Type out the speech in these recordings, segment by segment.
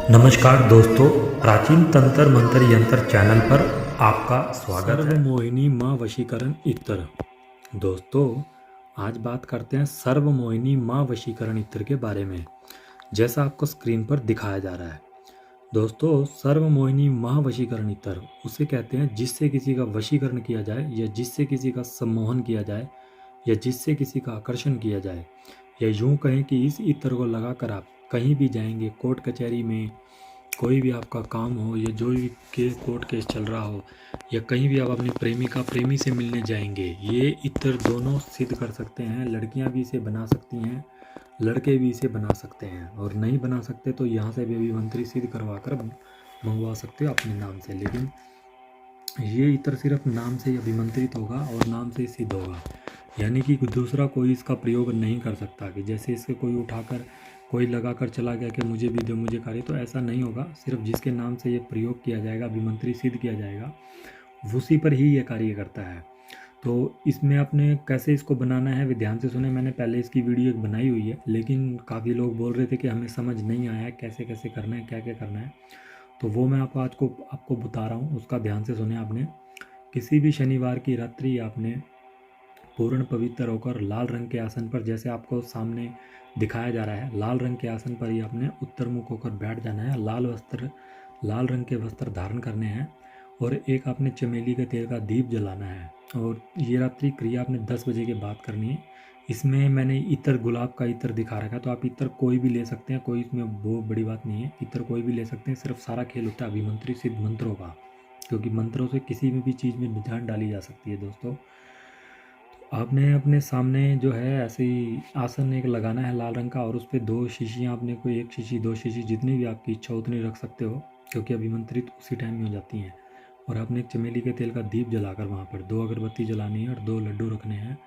नमस्कार दोस्तों, प्राचीन तंत्र मंत्र यंत्र चैनल पर आपका स्वागत है। सर्वमोहिनी माँ वशीकरण इत्र। दोस्तों, आज बात करते हैं सर्वमोहिनी माँ वशीकरण इत्र के बारे में, जैसा आपको स्क्रीन पर दिखाया जा रहा है। दोस्तों, सर्वमोहिनी माँ वशीकरण इत्र उसे कहते हैं जिससे किसी का वशीकरण किया जाए, या जिससे किसी का सम्मोहन किया जाए, या जिससे किसी का आकर्षण किया जाए, या यूं कहें कि इस इत्र को लगाकर आप कहीं भी जाएंगे, कोर्ट कचहरी में कोई भी आपका काम हो, या जो भी कोर्ट केस चल रहा हो, या कहीं भी आप अपनी प्रेमिका प्रेमी से मिलने जाएंगे, ये इत्र दोनों सिद्ध कर सकते हैं। लड़कियां भी इसे बना सकती हैं, लड़के भी इसे बना सकते हैं, और नहीं बना सकते तो यहाँ से भी अभिमंत्री सिद्ध करवा कर मंगवा सकते हो अपने नाम से। लेकिन ये इत्र सिर्फ नाम से ही अभिमंत्रित होगा और नाम से ही सिद्ध होगा, यानी कि दूसरा कोई इसका प्रयोग नहीं कर सकता। कि जैसे इसके कोई उठाकर कोई लगाकर चला गया कि मुझे भी दो, मुझे कार्य, तो ऐसा नहीं होगा। सिर्फ जिसके नाम से ये प्रयोग किया जाएगा, अभिमंत्री सिद्ध किया जाएगा, उसी पर ही ये कार्य करता है। तो इसमें आपने कैसे इसको बनाना है, वे ध्यान से सुने। मैंने पहले इसकी वीडियो एक बनाई हुई है, लेकिन काफ़ी लोग बोल रहे थे कि हमें समझ नहीं आया है कैसे कैसे करना है, क्या क्या करना है। तो वो मैं आपको बता रहा हूँ, उसका ध्यान से सुने। आपने किसी भी शनिवार की रात्रि आपने पूर्ण पवित्र होकर लाल रंग के आसन पर, जैसे आपको सामने दिखाया जा रहा है, लाल रंग के आसन पर ही आपने उत्तर मुख होकर बैठ जाना है। लाल रंग के वस्त्र धारण करने हैं, और एक आपने चमेली के तेल का दीप जलाना है। और ये रात्रि क्रिया आपने 10 बजे के बाद करनी है। इसमें मैंने इत्र गुलाब का इत्र दिखा रखा है, तो आप इत्र कोई भी ले सकते हैं, कोई इसमें वो बड़ी बात नहीं है। इत्र कोई भी ले सकते हैं, सिर्फ सारा खेल होता है अभिमंत्रित सिद्ध मंत्रों का, क्योंकि मंत्रों से किसी भी चीज़ में जान डाली जा सकती है। दोस्तों, आपने अपने सामने जो है ऐसे ही आसन एक लगाना है लाल रंग का, और उस पर 2 शीशियाँ, आपने कोई 1 शीशी 2 शीशी जितनी भी आपकी इच्छा उतनी रख सकते हो, क्योंकि अभिमंत्रित उसी टाइम में हो जाती हैं। और आपने एक चमेली के तेल का दीप जलाकर वहाँ पर 2 अगरबत्ती जलानी है और 2 लड्डू रखने हैं।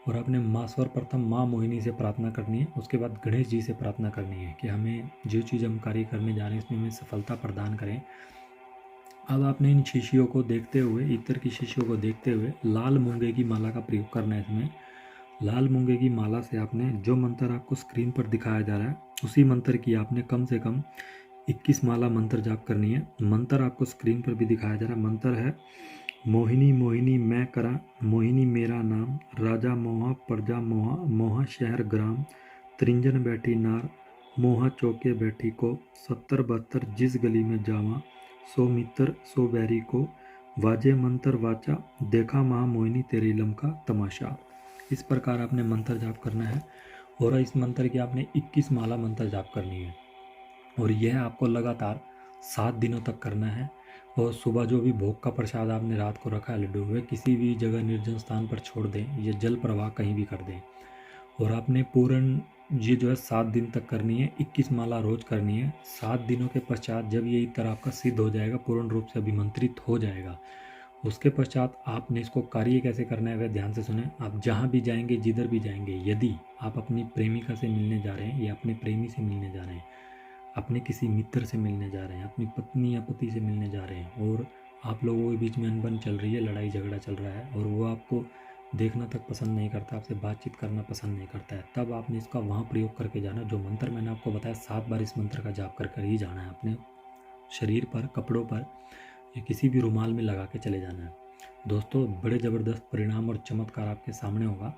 और आपने माँ सर्वप्रथम माँ मोहिनी से प्रार्थना करनी है, उसके बाद गणेश जी से प्रार्थना करनी है कि हमें जो चीज़ हम कार्य करने जा रहे हैं इसमें हमें सफलता प्रदान करें। अब आपने इन शीशियों को देखते हुए, इत्र की शीशियों को देखते हुए, लाल मूंगे की माला का प्रयोग करना है। इसमें लाल मूंगे की माला से आपने जो मंत्र आपको स्क्रीन पर दिखाया जा रहा है, उसी मंत्र की आपने कम से कम 21 माला मंत्र जाप करनी है। मंत्र आपको स्क्रीन पर भी दिखाया जा रहा है। मंत्र है, मोहिनी मोहिनी मैं करा, मोहिनी मेरा नाम, राजा मोहा प्रजा मोहा, मोहा शहर ग्राम, त्रिंजन बैठी नार, मोहा चौके बैठी को, 70 72 जिस गली में जावा, सो मित्र सो बैरी को, वाजे मंत्र वाचा, देखा महा मोहिनी तेरी इलम का तमाशा। इस प्रकार आपने मंत्र जाप करना है, और इस मंत्र की आपने 21 माला मंत्र जाप करनी है, और यह आपको लगातार 7 दिनों तक करना है। और सुबह जो भी भोग का प्रसाद आपने रात को रखा है लड्डू, वे किसी भी जगह निर्जन स्थान पर छोड़ दें, ये जल प्रवाह कहीं भी कर दें। और आपने पूर्ण ये जो है 7 दिन तक करनी है, 21 माला रोज करनी है। 7 दिनों के पश्चात जब ये इत्र आपका सिद्ध हो जाएगा, पूर्ण रूप से अभिमंत्रित हो जाएगा, उसके पश्चात आपने इसको कार्य कैसे करना है वह ध्यान से सुने। आप जहाँ भी जाएंगे, जिधर भी जाएंगे, यदि आप अपनी प्रेमिका से मिलने जा रहे हैं, या अपने प्रेमी से मिलने जा रहे हैं, अपने किसी मित्र से मिलने जा रहे हैं, अपनी पत्नी या पति से मिलने जा रहे हैं, और आप लोगों के बीच में अनबन चल रही है, लड़ाई झगड़ा चल रहा है, और वो आपको देखना तक पसंद नहीं करता, आपसे बातचीत करना पसंद नहीं करता है, तब आपने इसका वहाँ प्रयोग करके जाना। जो मंत्र मैंने आपको बताया, 7 बार इस मंत्र का जाप कर ही जाना है। अपने शरीर पर, कपड़ों पर, या किसी भी रुमाल में लगा के चले जाना है। दोस्तों, बड़े ज़बरदस्त परिणाम और चमत्कार आपके सामने होगा।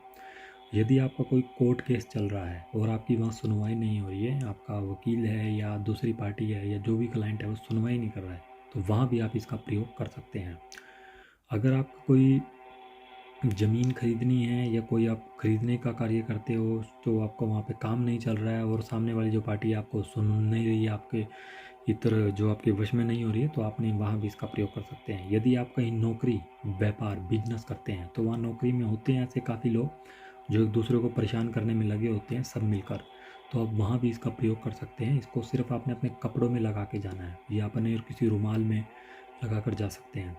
यदि आपका कोई कोर्ट केस चल रहा है और आपकी वहाँ सुनवाई नहीं हो रही है, आपका वकील है या दूसरी पार्टी है या जो भी क्लाइंट है वो सुनवाई नहीं कर रहा है, तो वहाँ भी आप इसका प्रयोग कर सकते हैं। अगर आपको कोई ज़मीन खरीदनी है, या कोई आप खरीदने का कार्य करते हो, तो आपका वहाँ पे काम नहीं चल रहा है, और सामने वाली जो पार्टी आपको सुन नहीं रही है, आपके इत्र जो आपके वश में नहीं हो रही है, तो आपने वहाँ भी इसका प्रयोग कर सकते हैं। यदि आप कहीं नौकरी, व्यापार, बिजनेस करते हैं, तो वहाँ नौकरी में होते हैं ऐसे काफ़ी लोग जो एक दूसरे को परेशान करने में लगे होते हैं, सब मिलकर, तो आप वहाँ भी इसका प्रयोग कर सकते हैं। इसको सिर्फ आपने अपने कपड़ों में लगा के जाना है, या अपने किसी रुमाल में लगा कर जा सकते हैं,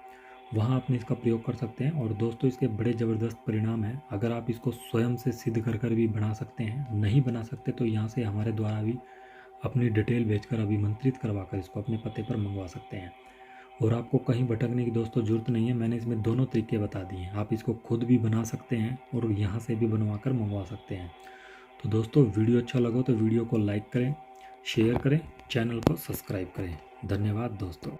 वहाँ आपने इसका प्रयोग कर सकते हैं। और दोस्तों, इसके बड़े ज़बरदस्त परिणाम हैं। अगर आप इसको स्वयं से सिद्ध कर भी बना सकते हैं, नहीं बना सकते तो यहाँ से हमारे द्वारा भी अपनी डिटेल भेजकर अभिमंत्रित करवा कर इसको अपने पते पर मंगवा सकते हैं। और आपको कहीं भटकने की दोस्तों ज़रूरत नहीं है। मैंने इसमें दोनों तरीके बता दिए हैं। आप इसको खुद भी बना सकते हैं और यहाँ से भी बनवा कर मंगवा सकते हैं। तो दोस्तों, वीडियो अच्छा लगा तो वीडियो को लाइक करें, शेयर करें, चैनल को सब्सक्राइब करें। धन्यवाद दोस्तों।